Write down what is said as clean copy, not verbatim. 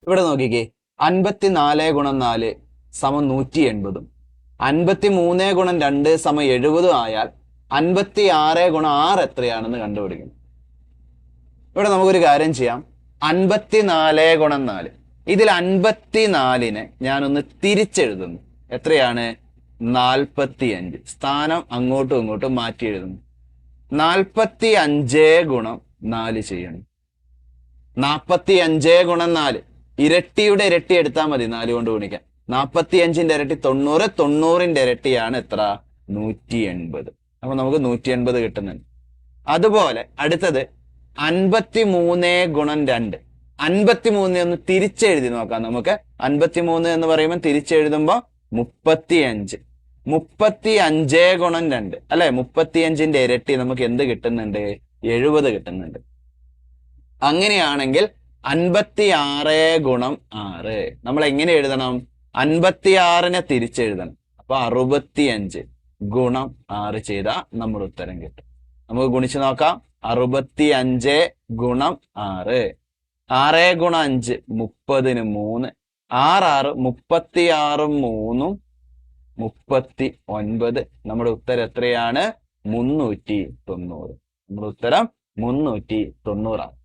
ഇവിടെ നോക്കിക്കേ, 54 ഗുണം 4 സമം 180. 53 ഗുണം 2 സമം 70 ആയാൽ 56 ഗുണം 6 എത്രയാണെന്ന് കണ്ടുപിടിക്കണം. ഇവിടെ നമുക്കൊരു കാര്യം ചെയ്യാം. 54 ഗുണം 4, ഇതിൽ 54നെ ഞാനൊന്ന് തിരിച്ചെഴുതുന്നു. എത്രയാണ്? 45. സ്ഥാനം അങ്ങോട്ടും ഇങ്ങോട്ടും മാറ്റി എഴുതുന്നു. 45 ഗുണം 4 ചെയ്യണം. 45 ഗുണം 4, ഇരട്ടിയുടെ ഇരട്ടി എടുത്താൽ മതി, 4 കൊണ്ട് ഗുണിക്കാൻ. 45ന്റെ ഇരട്ടി 90, 90ന്റെ ഇരട്ടിയാണ് എത്ര? 180. അപ്പൊ നമുക്ക് 180 കിട്ടുന്നുണ്ട്. അതുപോലെ അടുത്തത് 53 ഗുണം 2. 53 ഒന്ന് തിരിച്ചെഴുതി നോക്കാം നമുക്ക്. 53 എന്ന് പറയുമ്പോൾ തിരിച്ചെഴുതുമ്പോ 35. 35 ഗുണം 2 അല്ലെ, 35ന്റെ ഇരട്ടി നമുക്ക് എന്ത് കിട്ടുന്നുണ്ട്? 70 കിട്ടുന്നുണ്ട്. അങ്ങനെയാണെങ്കിൽ 56 ഗുണം 6 നമ്മൾ എങ്ങനെ എഴുതണം? 56നെ തിരിച്ചെഴുതണം. അപ്പൊ 65 ഗുണം 6 ചെയ്താൽ നമ്മുടെ ഉത്തരം കിട്ടും. നമുക്ക് ഗുണിച്ച് നോക്കാം. 65 ഗുണം 6, 6 ഗുണം 5 30ന് 3, 6 36 3 39. നമ്മുടെ ഉത്തരം എത്രയാണ്? 390. നമ്മുടെ ഉത്തരം 390 ആണ്.